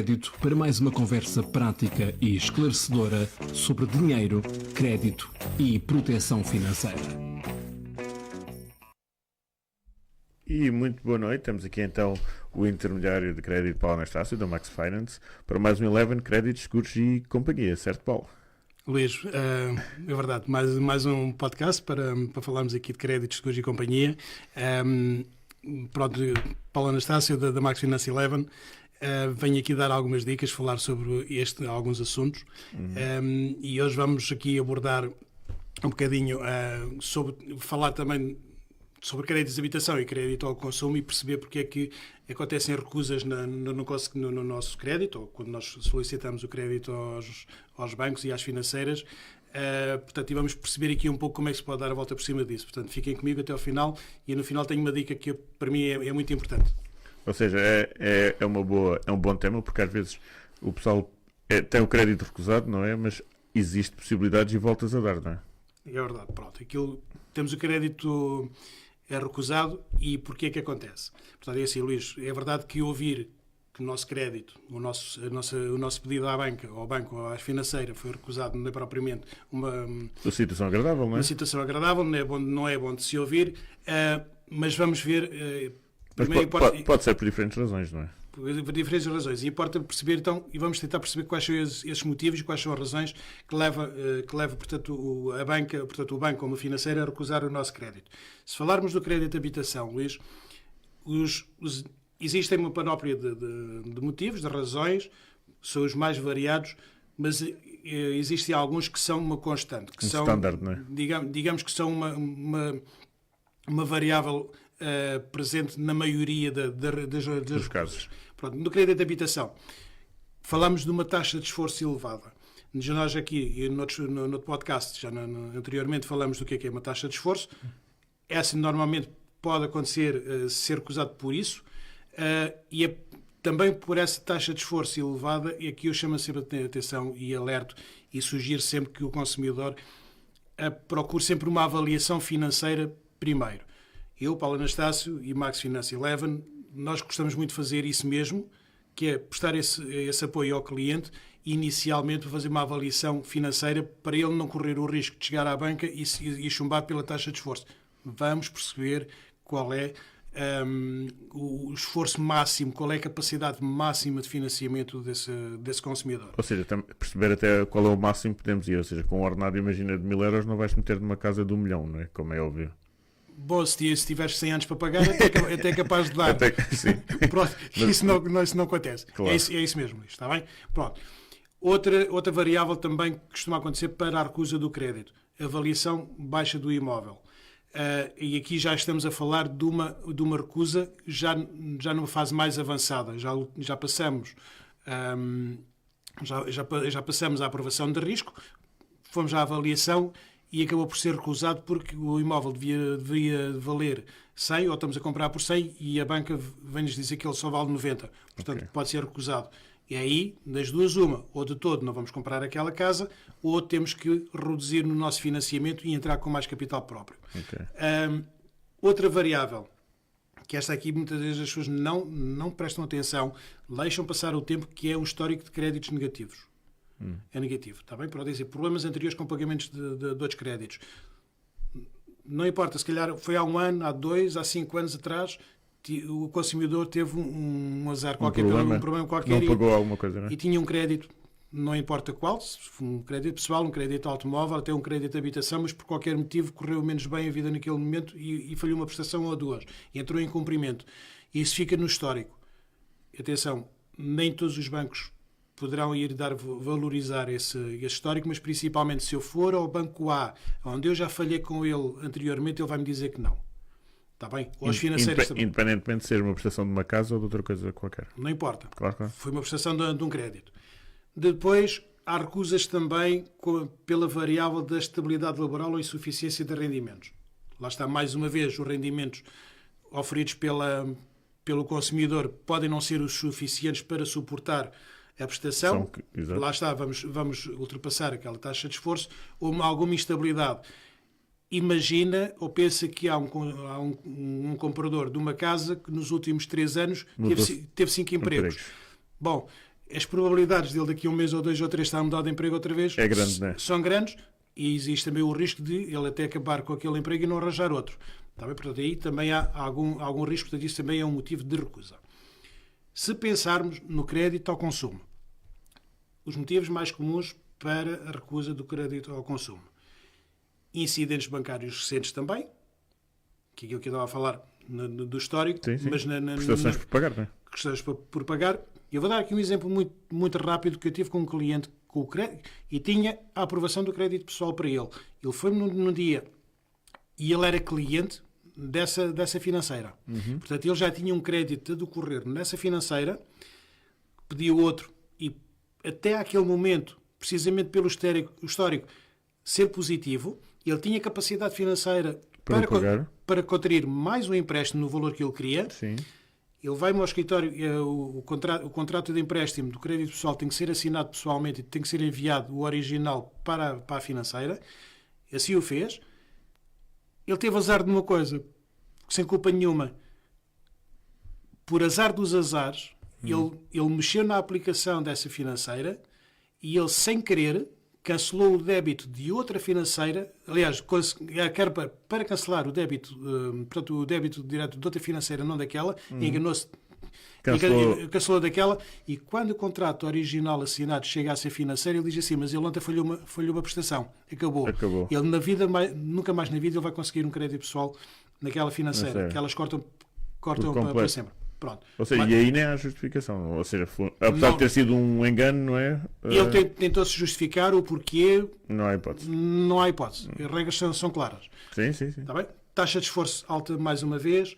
Crédito para mais uma conversa prática e esclarecedora sobre dinheiro, crédito e proteção financeira. E muito boa noite, temos aqui então o intermediário de crédito Paulo Anastácio, da Max Finance, para mais um Eleven Créditos, Seguros e Companhia, certo, Paulo? Luís, é verdade, mais um podcast para falarmos aqui de créditos, seguros e companhia. Pronto, Paulo Anastácio da Max Finance Eleven, venho aqui dar algumas dicas, falar sobre alguns assuntos. E hoje vamos aqui abordar um bocadinho falar também sobre créditos de habitação e crédito ao consumo e perceber porque é que acontecem recusas no nosso crédito, ou quando nós solicitamos o crédito aos bancos e às financeiras. Portanto, e vamos perceber aqui um pouco como é que se pode dar a volta por cima disso. Portanto, fiquem comigo até ao final e no final tenho uma dica que para mim é muito importante. Ou seja, é um bom tema, porque às vezes o pessoal tem o crédito recusado, não é? Mas existe possibilidades e voltas a dar, não é? É verdade, pronto. Temos o crédito recusado e porquê é que acontece? Portanto, é assim, Luís, é verdade que ouvir que o nosso crédito, o nosso pedido à banca, ao banco ou à financeira foi recusado não é propriamente uma situação agradável, não é? Uma situação agradável, não é bom de se ouvir, mas vamos ver... Mas pode ser por diferentes razões, não é? Por diferentes razões. E importa perceber, então, e vamos tentar perceber quais são esses motivos e quais são as razões que leva portanto, a banca, portanto, o banco como a financeira a recusar o nosso crédito. Se falarmos do crédito de habitação, Luís, existem uma panóplia de motivos, de razões, são os mais variados, mas existem alguns que são uma constante. Que são standard, não é? Digamos que são uma variável presente na maioria dos casos. Pronto, no crédito de habitação, falamos de uma taxa de esforço elevada. Nós aqui, no outro podcast, já anteriormente, falamos do que é uma taxa de esforço. Essa normalmente pode acontecer, ser recusado por isso, e também por essa taxa de esforço elevada, e aqui eu chamo sempre a atenção e alerto e sugiro sempre que o consumidor procure sempre uma avaliação financeira primeiro. Eu, Paulo Anastácio e Max Finance Eleven, nós gostamos muito de fazer isso mesmo, que é prestar esse apoio ao cliente e inicialmente fazer uma avaliação financeira para ele não correr o risco de chegar à banca e chumbar pela taxa de esforço. Vamos perceber qual é o esforço máximo, qual é a capacidade máxima de financiamento desse consumidor. Ou seja, perceber até qual é o máximo que podemos ir. Ou seja, com um ordenado, imagina, de 1.000 euros, não vais meter numa casa de 1 milhão, não é? Como é óbvio. Bom, se tiveres 100 anos para pagar, até é capaz de dar. Sim. Pronto, isso não acontece. Claro. É isso mesmo, está bem? Pronto. Outra variável também que costuma acontecer para a recusa do crédito, avaliação baixa do imóvel. E aqui já estamos a falar de uma recusa já numa fase mais avançada. Já passamos já passamos à aprovação de risco, fomos à avaliação e acabou por ser recusado porque o imóvel devia valer 100, ou estamos a comprar por 100 e a banca vem-nos dizer que ele só vale 90. Portanto, Pode ser recusado. E aí, das duas, uma, ou de todo não vamos comprar aquela casa, ou temos que reduzir no nosso financiamento e entrar com mais capital próprio. Outra variável, que esta aqui muitas vezes as pessoas não prestam atenção, deixam passar o tempo, que é o histórico de créditos negativos. É negativo, está bem? Pode dizer, problemas anteriores com pagamentos de outros créditos. Não importa, se calhar foi há 1 ano, há 2, há 5 anos atrás, o consumidor teve um azar qualquer, um problema qualquer, não pagou alguma coisa, não é? E tinha um crédito, não importa qual, um crédito pessoal, um crédito automóvel, até um crédito de habitação, mas por qualquer motivo correu menos bem a vida naquele momento e falhou uma prestação ou 2, e entrou em cumprimento. E isso fica no histórico. Atenção, nem todos os bancos poderão ir valorizar esse histórico, mas principalmente se eu for ao banco A, onde eu já falhei com ele anteriormente, ele vai-me dizer que não. Está bem? Ou as financeiras também. Independentemente de ser uma prestação de uma casa ou de outra coisa qualquer. Não importa. Claro. Foi uma prestação de um crédito. Depois, há recusas também pela variável da estabilidade laboral ou insuficiência de rendimentos. Lá está, mais uma vez, os rendimentos oferidos pelo consumidor podem não ser os suficientes para suportar a prestação. Lá está, vamos ultrapassar aquela taxa de esforço ou alguma instabilidade. Imagina ou pensa que há um comprador de uma casa que nos últimos 3 anos teve 5 empregos. Bom, as probabilidades dele daqui a um mês ou 2 ou 3 estar a mudar de emprego outra vez É grande, não é? são grandes, e existe também o risco de ele até acabar com aquele emprego e não arranjar outro. Tá bem? Portanto, aí também há algum risco, portanto, isso também é um motivo de recusa. Se pensarmos no crédito ao consumo, os motivos mais comuns para a recusa do crédito ao consumo: incidentes bancários recentes também, que é aquilo que eu estava a falar do histórico, Sim, sim. mas Prestações por pagar, não é? questões por pagar. Eu vou dar aqui um exemplo muito, muito rápido que eu tive com um cliente com o crédito e tinha a aprovação do crédito pessoal para ele. Ele foi-me no dia e ele era cliente dessa financeira. Portanto, ele já tinha um crédito a decorrer nessa financeira, pediu outro e até aquele momento, precisamente pelo histórico ser positivo, ele tinha capacidade financeira para contrair mais um empréstimo no valor que ele queria. Sim. Ele vai-me ao escritório, o contrato de empréstimo do crédito pessoal tem que ser assinado pessoalmente e tem que ser enviado o original para a financeira. Assim o fez. Ele teve azar de uma coisa, sem culpa nenhuma. Por azar dos azares, ele mexeu na aplicação dessa financeira e ele, sem querer, cancelou o débito de outra financeira. Aliás, quer para cancelar o débito, portanto, o débito direto de outra financeira, não daquela, enganou-se, cancelou daquela, e quando o contrato original assinado chega a ser financeiro, ele diz assim: mas ele ontem falhou uma prestação, acabou. Ele nunca mais na vida ele vai conseguir um crédito pessoal naquela financeira, que elas cortam para sempre. Pronto. Ou seja, e aí nem há justificação. Ou seja, apesar de ter sido um engano, não é? Ele tentou-se justificar o porquê. Não há hipótese. Não há hipótese. As regras são claras. Sim. Está bem? Taxa de esforço alta, mais uma vez.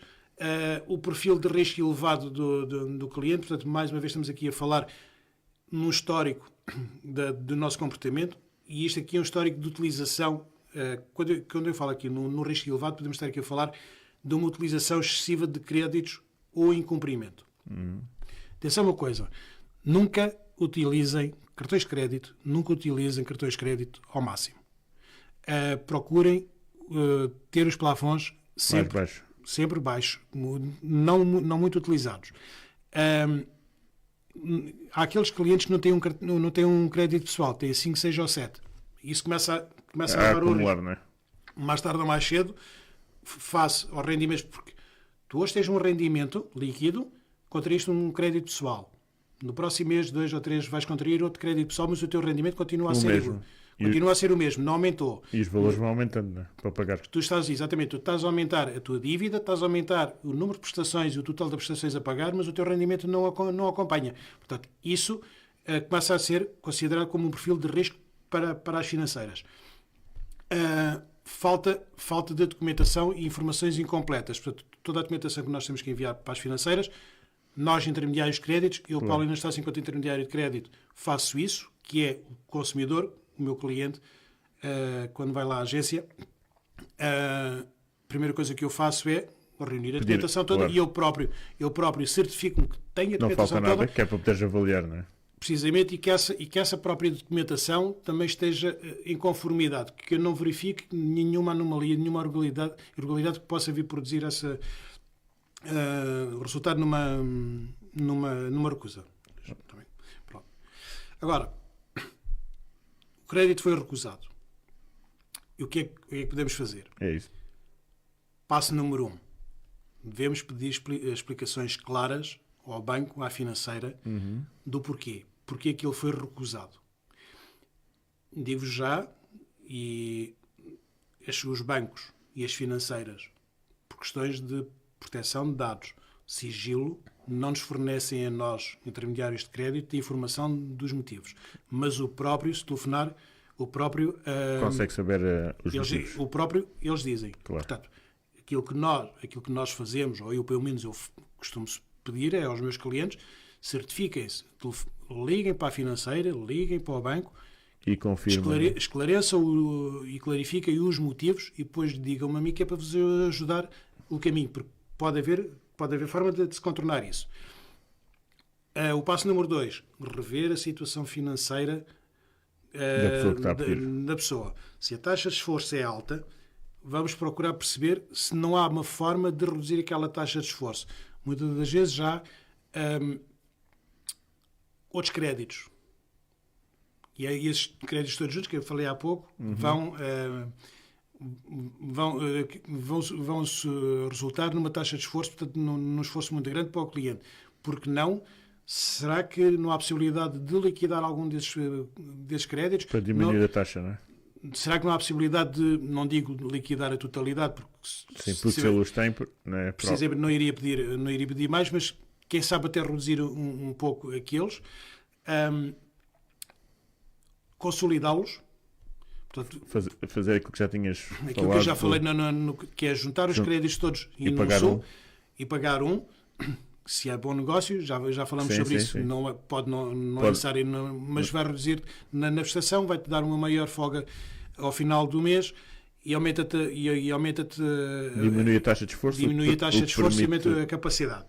O perfil de risco elevado do cliente. Portanto, mais uma vez estamos aqui a falar num histórico do nosso comportamento. E isto aqui é um histórico de utilização. Quando eu falo aqui no risco elevado, podemos estar aqui a falar de uma utilização excessiva de créditos ou incumprimento. Atenção uma coisa: nunca utilizem cartões de crédito, ao máximo. Procurem ter os plafons sempre baixos, não muito utilizados. Há aqueles clientes que não têm um crédito pessoal, têm 5, 6 ou 7. Isso começa a dar acumular, não é? Mais tarde ou mais cedo, face aos rendimentos, porque tu hoje tens um rendimento líquido, contraíste um crédito pessoal. No próximo mês, 2 ou 3, vais contrair outro crédito pessoal, mas o teu rendimento continua a ser o mesmo, não aumentou. E os valores vão aumentando, não é? Para pagar. Tu estás a aumentar a tua dívida, estás a aumentar o número de prestações e o total de prestações a pagar, mas o teu rendimento não acompanha. Portanto, isso começa a ser considerado como um perfil de risco para as financeiras. Falta de documentação e informações incompletas. Portanto, toda a documentação que nós temos que enviar para as financeiras, nós, intermediários de créditos, eu, Paulo Anastácio, enquanto intermediário de crédito, faço isso, que é o consumidor, o meu cliente, quando vai lá à agência, a primeira coisa que eu faço é reunir a documentação toda, claro. E eu próprio certifico-me que tenho a documentação toda. Não falta nada, que é para poderes avaliar, não é? Precisamente, e que essa própria documentação também esteja em conformidade, que eu não verifique nenhuma anomalia, nenhuma irregularidade que possa vir produzir essa resultado numa recusa. Pronto. Agora, o crédito foi recusado. E o que é que podemos fazer? É isso. Passo número 1. Devemos pedir explicações claras ao banco, à financeira, do porquê. Porquê que ele foi recusado. Digo já, e os bancos e as financeiras, por questões de proteção de dados, sigilo, não nos fornecem a nós, intermediários de crédito, a informação dos motivos. Mas o próprio, se telefonar, consegue saber os motivos. Eles dizem. Claro. Portanto, aquilo que nós fazemos, ou eu pelo menos eu costumo pedir é aos meus clientes: certifiquem-se, liguem para a financeira, liguem para o banco e confirmem. Esclareçam e clarifiquem os motivos e depois digam-me a mim, que é para vos ajudar o caminho, porque pode haver forma de se contornar isso. O passo número 2, rever a situação financeira da pessoa. Se a taxa de esforço é alta, vamos procurar perceber se não há uma forma de reduzir aquela taxa de esforço. Muitas das vezes já outros créditos. E aí esses créditos todos juntos, que eu falei há pouco, vão se resultar numa taxa de esforço, portanto, num esforço muito grande para o cliente. Porque não? Será que não há possibilidade de liquidar algum desses créditos? Para diminuir a taxa, não é? Será que não há possibilidade de, não digo liquidar a totalidade, porque Se ele os tem, não é? precisamente não iria pedir mais, mas quem sabe até reduzir um pouco aqueles, consolidá-los, portanto, Fazer aquilo que já tinhas aquilo falado, que eu já falei, que é juntar os créditos todos e no pagar Sul e pagar um. Se é bom negócio, já falamos Sim, sobre sim, isso, sim. não é necessário, mas vai reduzir na prestação, vai-te dar uma maior folga ao final do mês e aumenta-te diminui a taxa de esforço, diminui a taxa de esforço e permite- aumenta a capacidade.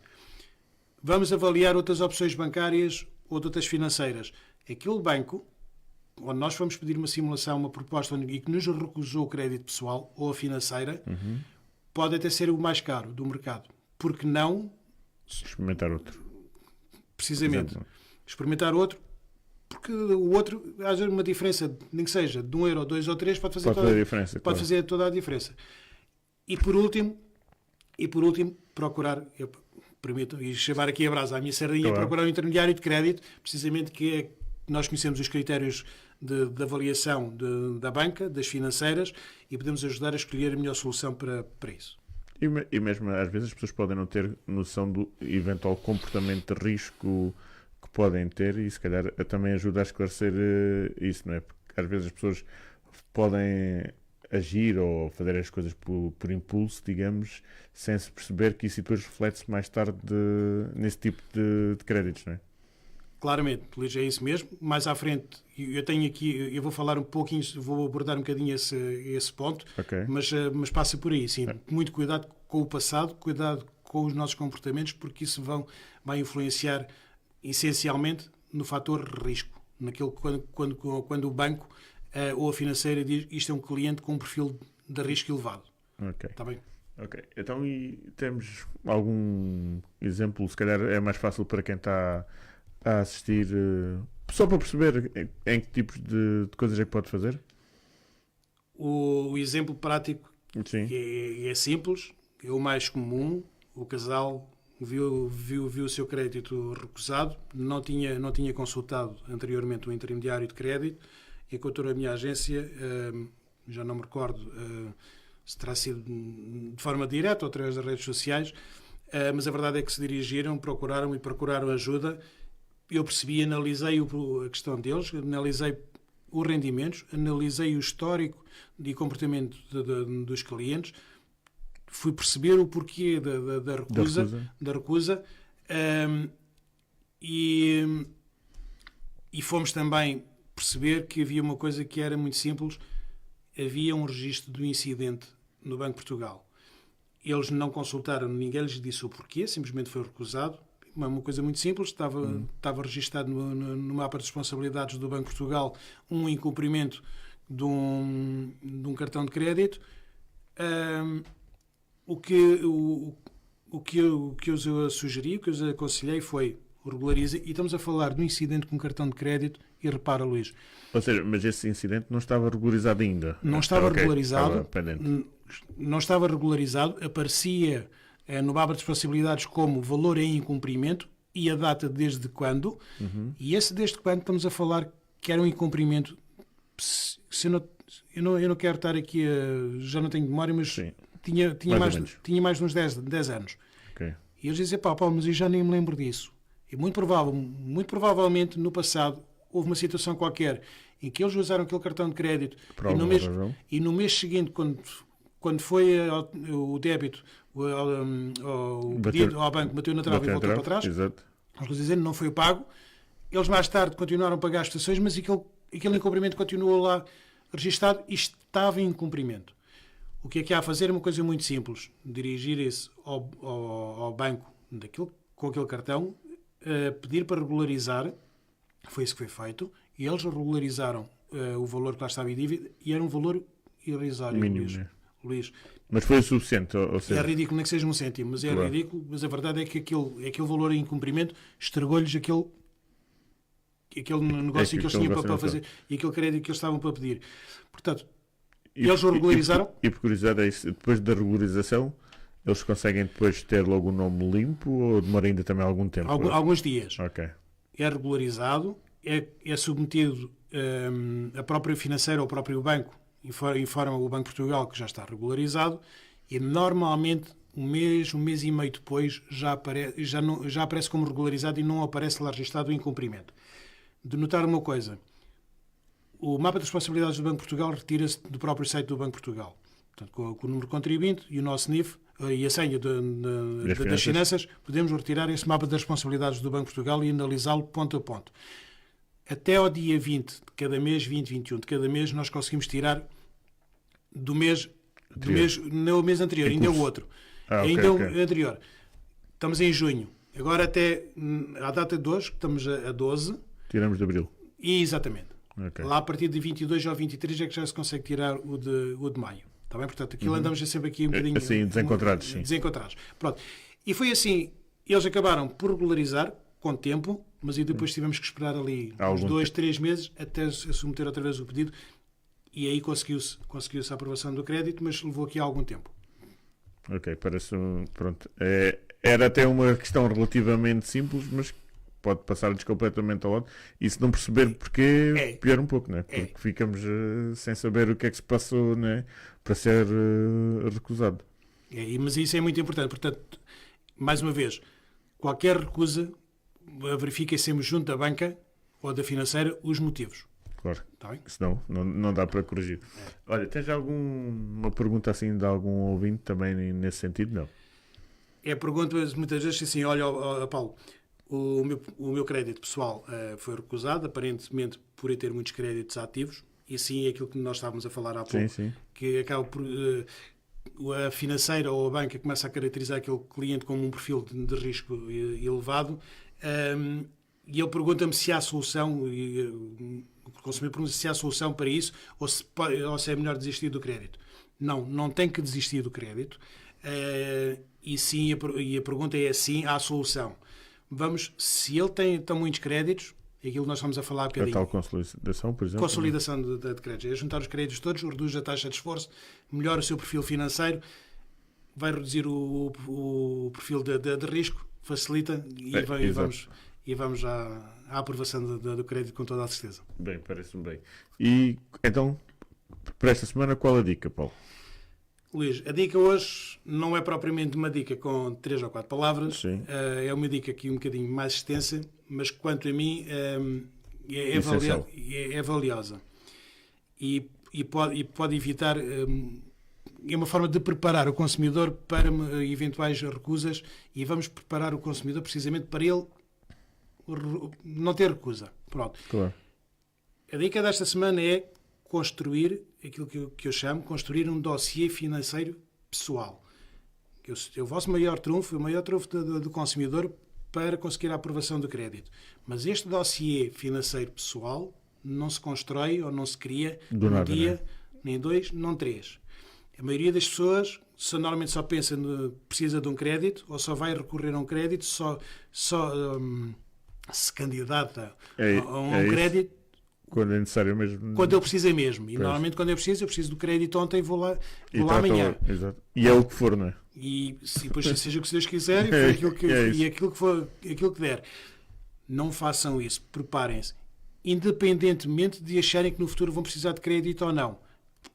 Vamos avaliar outras opções bancárias ou de outras financeiras. Aquele banco, onde nós fomos pedir uma simulação, uma proposta e que nos recusou o crédito pessoal ou a financeira, pode até ser o mais caro do mercado. Porque não, experimentar outro. precisamente, Por exemplo. experimentar outro, porque o outro, há uma diferença, nem que seja de 1 euro, 2 ou 3, pode fazer, Pode toda, fazer a diferença, pode claro. fazer toda a diferença. E por último, procurar, eu permito, e chamar aqui a brasa à minha sardinha, Claro. procurar um intermediário de crédito, precisamente que é, nós conhecemos os critérios de avaliação da banca, das financeiras, e podemos ajudar a escolher a melhor solução para isso. E mesmo às vezes as pessoas podem não ter noção do eventual comportamento de risco que podem ter e se calhar também ajuda a esclarecer isso, não é? Porque às vezes as pessoas podem agir ou fazer as coisas por impulso, digamos, sem se perceber que isso depois reflete-se mais tarde nesse tipo de créditos, não é? Claramente, Luís, é isso mesmo. Mais à frente, eu tenho aqui, eu vou falar um pouquinho, vou abordar um bocadinho esse ponto, Ok. mas passa por aí, sim. Muito cuidado com o passado, cuidado com os nossos comportamentos, porque isso vai influenciar essencialmente no fator risco, naquilo quando o banco ou a financeira diz isto é um cliente com um perfil de risco elevado. Ok. Está bem? Ok. Então, e temos algum exemplo, se calhar é mais fácil para quem está a assistir, só para perceber em que tipos de coisas é que pode fazer? O exemplo prático Sim. é simples, é o mais comum. O casal viu o seu crédito recusado, não tinha consultado anteriormente o intermediário de crédito, encontrou a minha agência, já não me recordo se terá sido de forma direta ou através das redes sociais, mas a verdade é que se dirigiram, procuraram ajuda. Eu percebi, analisei a questão deles, analisei os rendimentos, analisei o histórico de comportamento dos clientes, fui perceber o porquê da recusa e fomos também perceber que havia uma coisa que era muito simples, havia um registro do incidente no Banco de Portugal. Eles não consultaram, ninguém lhes disse o porquê, simplesmente foi recusado. Uma coisa muito simples, estava registado no mapa de responsabilidades do Banco de Portugal um incumprimento de um cartão de crédito. O que eu sugeri, o que eu aconselhei foi regulariza, e estamos a falar de um incidente com um cartão de crédito, e repara, Luís. Ou seja, mas esse incidente não estava regularizado ainda? Não estava Ok, regularizado. estava pendente. Não estava regularizado, aparecia no mapa de responsabilidades como valor em incumprimento e a data desde quando, e esse desde quando estamos a falar que era um incumprimento. Eu não quero estar aqui, já não tenho memória, mas Sim. tinha Mais ou menos. mais de uns 10 anos. Ok. E eles diziam, Paulo, mas eu já nem me lembro disso. E muito provavelmente no passado houve uma situação qualquer em que eles usaram aquele cartão de crédito Por e no, alguma mês, razão. e no mês seguinte, quando foi o débito, o pedido ao banco, bateu na trave e voltou para trás, Exato. eles dizendo não foi pago, eles mais tarde continuaram a pagar as prestações, mas aquele incumprimento continuou lá registado e estava em incumprimento. O que é que há a fazer? É uma coisa muito simples, dirigir-se ao banco com aquele cartão, pedir para regularizar, foi isso que foi feito, e eles regularizaram o valor que lá estava em dívida, e era um valor irrisório, Mínimo, Luís. né? Luís. Mas foi o suficiente, ou seja... É ridículo, nem que seja um cêntimo, mas é Claro. ridículo, mas a verdade é que aquele valor em incumprimento estragou-lhes aquele negócio que eles tinham para fazer e aquele crédito que eles estavam para pedir. Portanto, eles o regularizaram. E por curiosidade, é isso, depois da regularização, eles conseguem depois ter logo o nome limpo ou demora ainda também algum tempo? Alguns dias. Ok. É regularizado, é submetido a própria financeira ou o próprio banco, informa o Banco de Portugal que já está regularizado e normalmente um mês e meio depois já aparece como regularizado e não aparece lá registado o incumprimento. De notar uma coisa, o mapa de responsabilidades do Banco de Portugal retira-se do próprio site do Banco de Portugal. Portanto, com o número de contribuinte e o nosso NIF e a senha das finanças, podemos retirar esse mapa das responsabilidades do Banco de Portugal e analisá-lo ponto a ponto. Até ao dia 20 de cada mês, 21 de cada mês, nós conseguimos tirar no mês anterior, ainda é o outro. Ainda o anterior. Estamos em junho. Agora até à data de hoje, estamos a 12. Tiramos de abril. Exatamente. Okay. Lá a partir de 22 ou 23 é que já se consegue tirar o de maio. Está bem? Portanto, aquilo andamos sempre aqui um bocadinho... Assim, desencontrados, sim. Desencontrados. Pronto. E foi assim, eles acabaram por regularizar com tempo, mas depois tivemos que esperar ali uns 2, 3 meses até se submeter outra vez o pedido e aí conseguiu-se a aprovação do crédito, mas levou aqui algum tempo. Ok, parece... Pronto. Era até uma questão relativamente simples, mas pode passar-lhes completamente ao lado. E se não perceber porquê, pior um pouco, né? Porque ficamos sem saber o que é que se passou, né? Para ser recusado. Mas isso é muito importante. Portanto, mais uma vez, qualquer recusa, verifiquem sempre junto da banca ou da financeira os motivos. Claro. Está bem? Senão não dá para corrigir. Olha, tens alguma pergunta assim de algum ouvinte também nesse sentido? Não. É pergunta muitas vezes assim, olha, Paulo, o meu crédito pessoal foi recusado, aparentemente por eu ter muitos créditos ativos, e sim é aquilo que nós estávamos a falar há pouco, sim. Que acaba por a financeira ou a banca começa a caracterizar aquele cliente como um perfil de risco elevado, e ele pergunta-me se há solução, o consumidor pergunta se há solução para isso ou se é melhor desistir do crédito. Não tem que desistir do crédito, e sim, a pergunta é sim, há solução. Se ele tem tão muitos créditos, é aquilo que nós estamos a falar há bocadinho. A tal consolidação, por exemplo. Consolidação de créditos. É juntar os créditos todos, reduz a taxa de esforço, melhora o seu perfil financeiro, vai reduzir o perfil de risco, facilita e vamos à aprovação do crédito com toda a certeza. Bem, parece-me bem. E então, para esta semana, qual a dica, Paulo? Luís, a dica hoje não é propriamente uma dica com 3 ou 4 palavras. Sim. É uma dica aqui um bocadinho mais extensa, mas quanto a mim é valiosa. E pode evitar... é uma forma de preparar o consumidor para eventuais recusas e vamos preparar o consumidor precisamente para ele não ter recusa. Pronto. Claro. A dica desta semana é construir aquilo que eu chamo construir um dossiê financeiro pessoal. É o vosso maior trunfo, o maior trunfo do consumidor para conseguir a aprovação do crédito. Mas este dossiê financeiro pessoal não se constrói ou não se cria num dia, nem 2, não 3. A maioria das pessoas normalmente só pensa precisa de um crédito ou só vai recorrer a um crédito, só se candidata a um crédito quando é necessário mesmo. Quando eu preciso mesmo. E normalmente quando eu preciso do crédito ontem, vou lá amanhã. Exato. E é o que for, não é? E depois seja o que Deus quiser e aquilo que der. Não façam isso. Preparem-se. Independentemente de acharem que no futuro vão precisar de crédito ou não.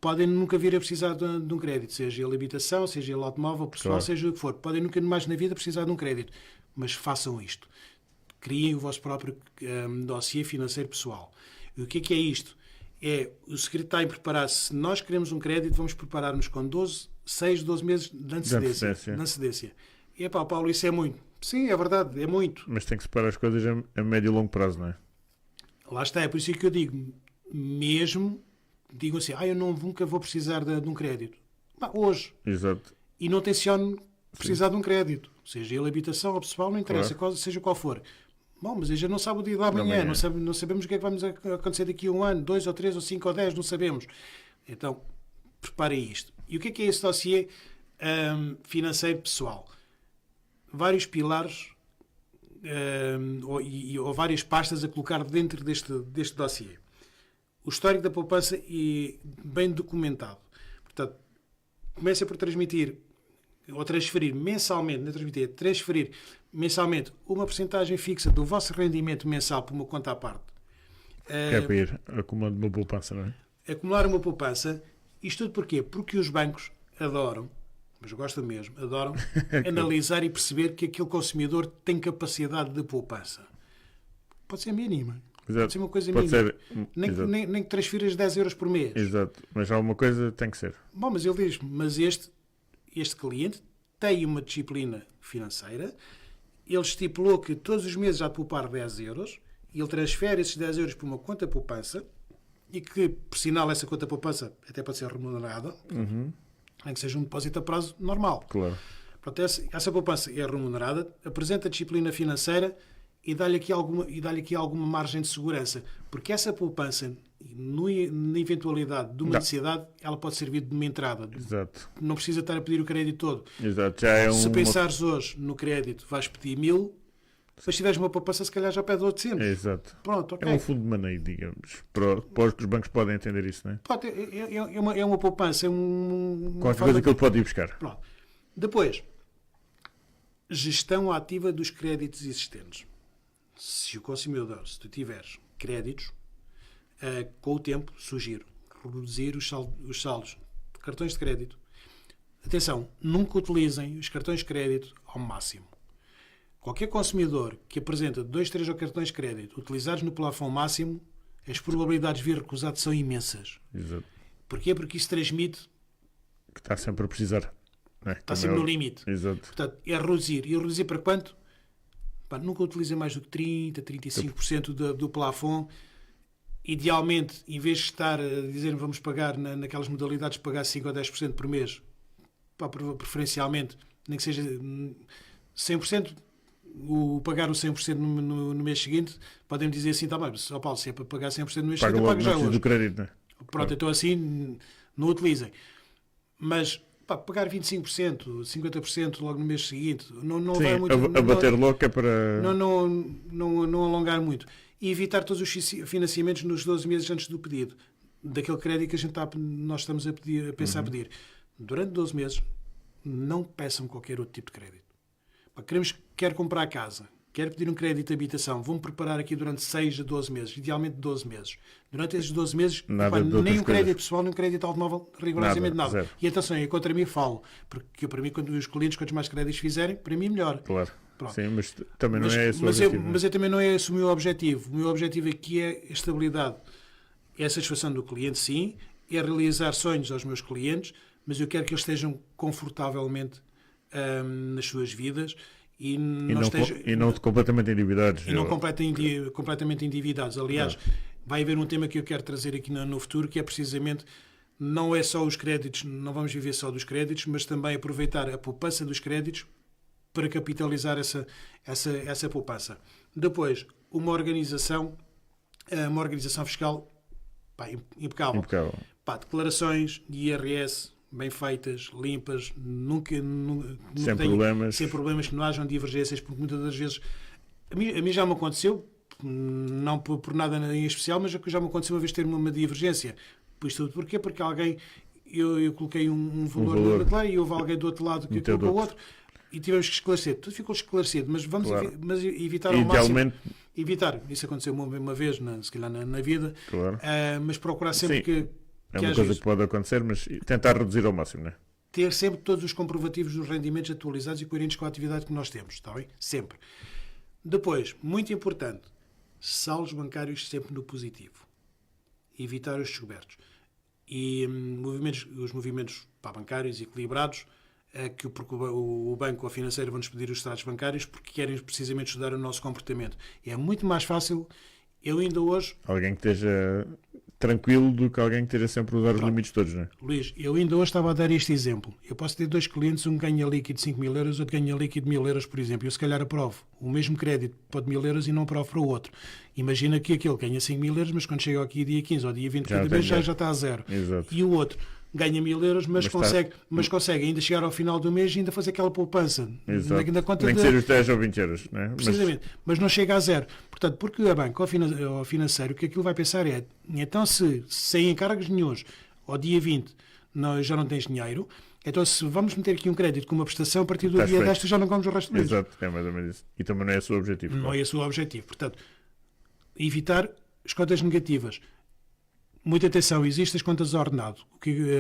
Podem nunca vir a precisar de um crédito. Seja ele habitação, seja ele automóvel, pessoal, claro. Seja o que for. Podem nunca mais na vida precisar de um crédito. Mas façam isto. Criem o vosso próprio dossiê financeiro pessoal. E o que é isto? O segredo está em preparar-se. Se nós queremos um crédito, vamos preparar-nos com 6, 12 meses de antecedência. E Paulo, isso é muito. Sim, é verdade, é muito. Mas tem que separar as coisas a médio e longo prazo, não é? Lá está, é por isso que eu digo, digo assim, eu nunca vou precisar de um crédito. Hoje. Exato. E não tenciono precisar de um crédito. Seja ele habitação ou pessoal, não interessa, claro. Seja qual for. Bom, mas a gente não sabe o dia da manhã, não sabemos o que é que vai acontecer daqui a 1 ano, 2 ou 3 ou 5 ou 10, não sabemos. Então, preparem isto. E o que é esse dossiê financeiro pessoal? Vários pilares ou várias pastas a colocar dentro deste dossiê. O histórico da poupança é bem documentado. Portanto, começa por transmitir ou transferir mensalmente, não transmitir, transferir mensalmente uma porcentagem fixa do vosso rendimento mensal para uma conta à parte. Que é para ir acumulando uma poupança, não é? Acumular uma poupança. Isto tudo porquê? Porque os bancos adoram, mas gostam mesmo, adoram analisar e perceber que aquele consumidor tem capacidade de poupança. Pode ser mínima. Exato. Pode ser uma coisa Pode mínima. ser, Nem que transfiras 10 euros por mês. Exato. Mas alguma coisa tem que ser. Bom, mas ele diz, mas este cliente tem uma disciplina financeira, ele estipulou que todos os meses há de poupar 10 euros, e ele transfere esses 10 euros para uma conta poupança, e que, por sinal, essa conta poupança até pode ser remunerada, nem que seja um depósito a prazo normal. Claro. Portanto, essa poupança é remunerada, apresenta disciplina financeira e dá-lhe aqui alguma margem de segurança. Porque essa poupança, na eventualidade de uma necessidade, ela pode servir de uma entrada. Exato. Não precisa estar a pedir o crédito todo. Exato. Já é Se pensares hoje no crédito, vais pedir 1000, mas se tiveres uma poupança, se calhar já pede 800. Exato. Pronto, ok. É um fundo de maneio, digamos. Para os que os bancos podem entender isso, não é? Pronto, é uma poupança, Qualquer coisa que ele pode ir buscar. Pronto. Depois, gestão ativa dos créditos existentes. Se o consumidor, se tu tiveres créditos, com o tempo, sugiro reduzir os saldos de cartões de crédito. Atenção, nunca utilizem os cartões de crédito ao máximo. Qualquer consumidor que apresenta 2, 3 cartões de crédito utilizados no plafond máximo, as probabilidades de vir recusado são imensas. Exato. Porquê? Porque isso transmite Que está sempre a precisar. Não é? está sempre no limite. Exato. Portanto, é reduzir. E reduzir para quanto? Nunca utilizem mais do que 30%, 35% do plafond. Idealmente, em vez de estar a dizer vamos pagar naquelas modalidades de pagar 5% ou 10% por mês, preferencialmente, nem que seja 100%, pagar o 100% no mês seguinte, podem dizer assim, tá bem, Paulo, se é para pagar 100% no mês seguinte, eu pago já hoje. Do crédito, não é? Pronto, então assim, não utilizem. Mas pagar 25%, 50% logo no mês seguinte, não Sim, vai muito. A bater logo é para. Não alongar muito. E evitar todos os financiamentos nos 12 meses antes do pedido. Daquele crédito que nós estamos a pensar pedir. Durante 12 meses, não peçam qualquer outro tipo de crédito. Quer comprar casa, quer pedir um crédito de habitação, vão preparar aqui durante 6 a 12 meses, idealmente 12 meses. Durante esses 12 meses, nem um crédito pessoal, nem um crédito automóvel, rigorosamente nada. E atenção, eu contra mim falo, porque para mim, quando os clientes, quantos mais créditos fizerem, para mim melhor. Claro. Pronto. Sim, mas também não é esse o objetivo. Mas também não é esse o meu objetivo. O meu objetivo aqui é a estabilidade. É a satisfação do cliente, sim. É realizar sonhos aos meus clientes, mas eu quero que eles estejam confortavelmente nas suas vidas e não completamente endividados. E não completamente endividados. Aliás, vai haver um tema que eu quero trazer aqui no futuro, que é precisamente, não é só os créditos, não vamos viver só dos créditos, mas também aproveitar a poupança dos créditos para capitalizar essa poupança. Depois, uma organização fiscal impecável. Declarações de IRS bem feitas, limpas, nunca sem problemas, que não hajam divergências, porque muitas das vezes a mim já me aconteceu, não por nada em especial, mas já me aconteceu uma vez ter uma divergência. Isto tudo porquê? Porque alguém, eu coloquei um valor na declaração e houve alguém do outro lado que colocou o outro. E tivemos que esclarecer. Tudo ficou esclarecido, mas vamos evitar ao máximo. Evitar. Isso aconteceu uma vez, se calhar na vida. Claro. Mas procurar sempre Sim. que é uma coisa que pode acontecer, mas tentar reduzir ao máximo, não é? Ter sempre todos os comprovativos dos rendimentos atualizados e coerentes com a atividade que nós temos, está bem? Sempre. Depois, muito importante, saldos bancários sempre no positivo. Evitar os descobertos. E os movimentos bancários equilibrados, porque o banco ou a financeira vão-nos pedir os extratos bancários porque querem precisamente estudar o nosso comportamento. E é muito mais fácil, eu ainda hoje... Alguém que esteja tranquilo do que alguém que esteja sempre a usar os limites todos, não é? Luís, eu ainda hoje estava a dar este exemplo. Eu posso ter 2 clientes, um ganha líquido 5.000 euros, outro ganha líquido 1.000 euros, por exemplo. Eu se calhar aprovo o mesmo crédito para 1.000 euros e não aprovo para o outro. Imagina que aquele ganha 5.000 euros, mas quando chega aqui dia 15 ou dia 20 de mês já está a zero. Exato. E o outro ganha 1000 euros, mas consegue ainda chegar ao final do mês e ainda fazer aquela poupança. Exato. Na conta Nem que seja os 10 ou 20 euros. Né? Precisamente, mas não chega a zero. Portanto, porque a banca ou financeiro, o que aquilo vai pensar é, então se sem encargos nenhuns, ao dia 20, já não tens dinheiro, então se vamos meter aqui um crédito com uma prestação, a partir do dia 10 tu já não comes o resto do mês. Exato, é mais ou menos isso. E também não é o seu objetivo. Não é esse o objetivo. Portanto, evitar as contas negativas. Muita atenção, existem as contas a ordenado.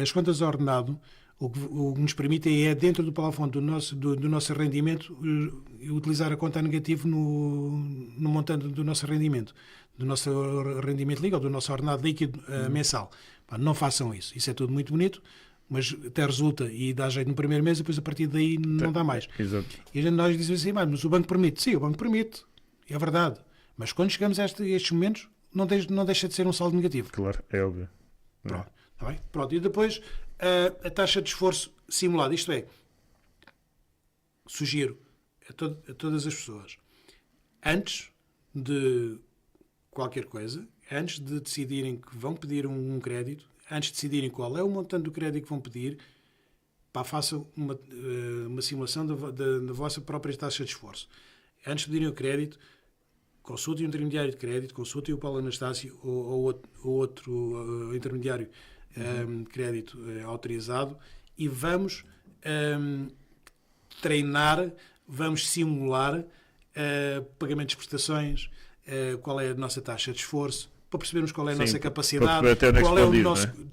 As contas a ordenado, o que nos permite é, dentro do plafond do nosso rendimento, utilizar a conta a negativo no montante do nosso rendimento líquido, ou do nosso ordenado líquido mensal. Não façam isso. Isso é tudo muito bonito, mas até resulta e dá jeito no primeiro mês e depois a partir daí não dá mais. Exato. E nós dizemos assim, mas o banco permite. Sim, o banco permite. É verdade. Mas quando chegamos a estes momentos, não deixa de ser um saldo negativo. Claro, é óbvio. Pronto. Tá bem? Pronto. E depois a taxa de esforço simulada. Isto é, sugiro a todas as pessoas, antes de qualquer coisa, antes de decidirem que vão pedir um crédito, antes de decidirem qual é o montante do crédito que vão pedir, façam uma simulação da vossa própria taxa de esforço. Antes de pedirem o crédito, consultem o intermediário de crédito, consultem o Paulo Anastácio ou outro intermediário de crédito autorizado e vamos treinar, vamos simular pagamentos de prestações, qual é a nossa taxa de esforço, para percebermos qual é a nossa capacidade,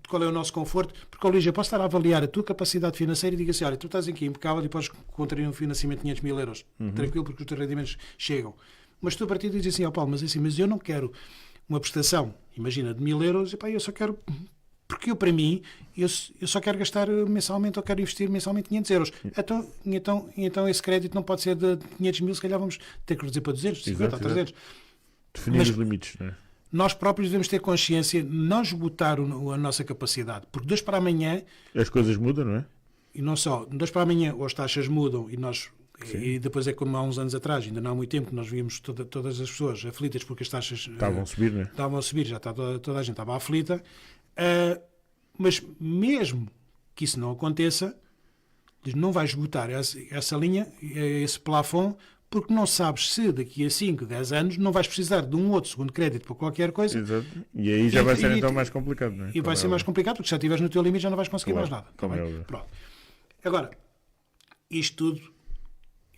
qual é o nosso conforto. Porque, Luís, eu posso estar a avaliar a tua capacidade financeira e digo assim, olha, tu estás aqui impecável e podes contrair um financiamento de 500 mil euros. Tranquilo, porque os teus rendimentos chegam. Mas tu a partir dizes assim, Paulo, mas eu não quero uma prestação, imagina, de 1000 euros, eu só quero, porque para mim, eu só quero gastar mensalmente ou quero investir mensalmente 500 euros. Então esse crédito não pode ser de 500 mil, se calhar vamos ter que reduzir para 200, 50 ou 300. Definir os limites, não é? Nós próprios devemos ter consciência de não esgotar a nossa capacidade, porque de hoje para amanhã... As coisas mudam, não é? E não só, de hoje para amanhã as taxas mudam e depois é como há uns anos atrás, ainda não há muito tempo, nós víamos todas as pessoas aflitas porque as taxas estavam a subir, não é? Estavam a subir, já toda a gente estava aflita, mas mesmo que isso não aconteça, não vai esgotar essa linha, esse plafond, porque não sabes se daqui a 5, 10 anos não vais precisar de um outro segundo crédito para qualquer coisa. Exato. E aí já vai ser então mais complicado, não é? E vai ser mais complicado, porque se já estiveres no teu limite já não vais conseguir mais nada. Pronto. Agora, isto tudo,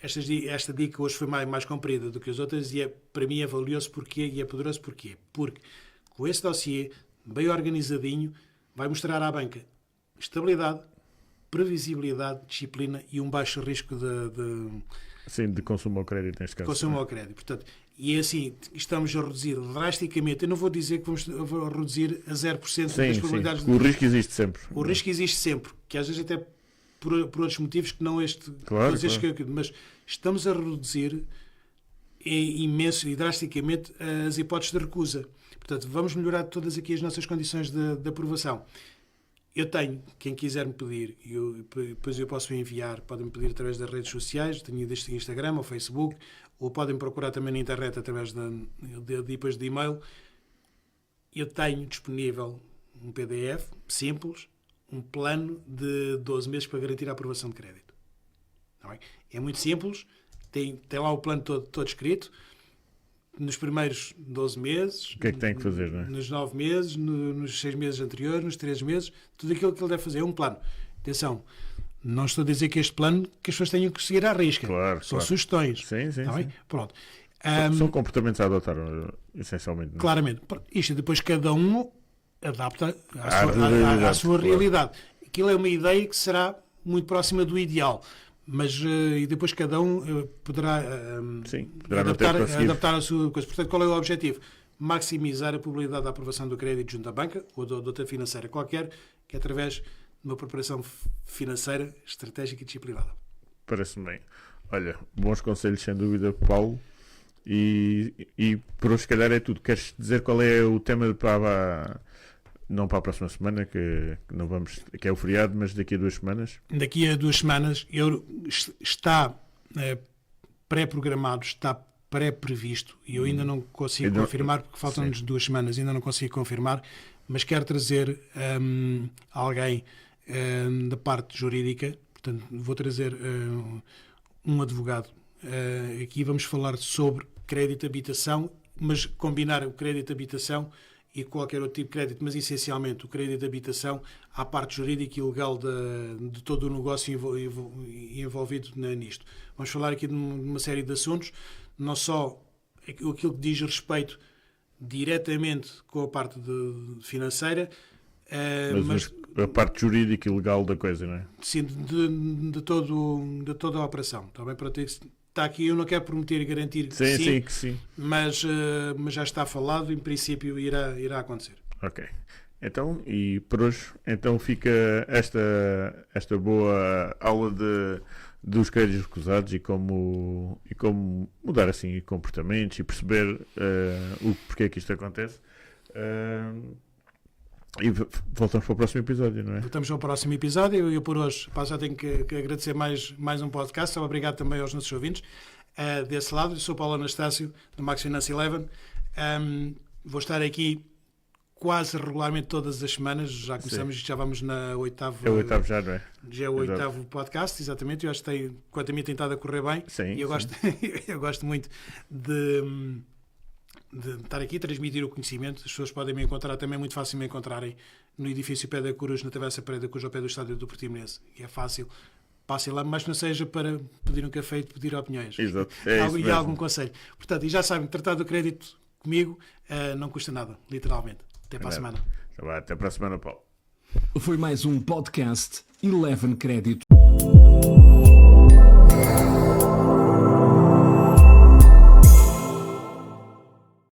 esta dica hoje foi mais comprida do que as outras e para mim é valioso e é poderoso porquê? Porque com esse dossiê, bem organizadinho, vai mostrar à banca estabilidade, previsibilidade, disciplina e um baixo risco de consumo ao crédito, neste caso. Consumo ao crédito. Portanto, e assim, estamos a reduzir drasticamente. Eu não vou dizer que vamos reduzir a 0% das probabilidades. O risco existe sempre. O risco existe sempre, que às vezes até por outros motivos que não este. Claro. Mas estamos a reduzir imenso e drasticamente as hipóteses de recusa. Portanto, vamos melhorar todas aqui as nossas condições de aprovação. Eu tenho, quem quiser me pedir, depois eu posso enviar, podem-me pedir através das redes sociais, tenho deste Instagram ou Facebook, ou podem procurar também na internet através depois de e-mail. Eu tenho disponível um PDF simples, um plano de 12 meses para garantir a aprovação de crédito. É muito simples, tem lá o plano todo escrito. Nos primeiros 12 meses... O que é que tem que fazer, não é? Nos 9 meses, nos 6 meses anteriores, nos 3 meses, tudo aquilo que ele deve fazer é um plano. Atenção, não estou a dizer que este plano que as pessoas tenham que seguir à risca. São sugestões. Sim. Pronto. São comportamentos a adotar, essencialmente. Não é? Claramente. Isto depois cada um adapta à sua realidade. Aquilo é uma ideia que será muito próxima do ideal. Mas e depois cada um poderá adaptar a sua coisa. Portanto, qual é o objetivo? Maximizar a probabilidade da aprovação do crédito junto à banca ou de outra financeira qualquer, que é através de uma preparação financeira, estratégica e disciplinada. Parece-me bem. Olha, bons conselhos sem dúvida, Paulo. E por hoje, se calhar, é tudo. Queres dizer qual é o tema não para a próxima semana, que é o feriado, mas daqui a 2 semanas? Daqui a 2 semanas está pré-programado, está pré-previsto, e eu ainda não consigo confirmar, porque faltam-nos 2 semanas, ainda não consigo confirmar, mas quero trazer alguém da parte jurídica. Portanto, vou trazer um advogado. Aqui vamos falar sobre crédito de habitação, mas combinar o crédito de habitação e qualquer outro tipo de crédito, mas essencialmente o crédito de habitação à parte jurídica e legal de todo o negócio envolvido nisto. Vamos falar aqui de uma série de assuntos, não só aquilo que diz respeito diretamente com a parte financeira, Mas a parte jurídica e legal da coisa, não é? sim, de toda a operação. Está bem? Para ter, está aqui, eu não quero prometer e garantir que sim, que sim. mas já está falado, em princípio irá acontecer. Ok. Então, e por hoje, então fica esta boa aula dos créditos recusados e como mudar assim comportamentos e perceber porque é que isto acontece. E voltamos para o próximo episódio, não é? Voltamos ao próximo episódio. Eu por hoje já tenho que agradecer mais um podcast. Obrigado também aos nossos ouvintes. Desse lado, eu sou Paulo Anastácio, do Max Finance 11. Vou estar aqui quase regularmente todas as semanas. Já começamos, já vamos na oitava. É o oitavo já, não é? Já é o oitavo podcast, exatamente. Eu acho que quanto a mim tem estado a correr bem. Sim, e eu gosto muito de estar aqui a transmitir o conhecimento. As pessoas podem me encontrar também muito fácil me encontrarem no edifício Pé da Cruz, na Travessa Pé da Cruz, ao pé do estádio do Portimonense. E é fácil. Passem lá, mas não seja para pedir um café e pedir opiniões. Exato. E algum conselho. Portanto, e já sabem, tratar do crédito comigo não custa nada, literalmente. Até para a semana. Até para a semana, Paulo. Foi mais um podcast 11 Crédito.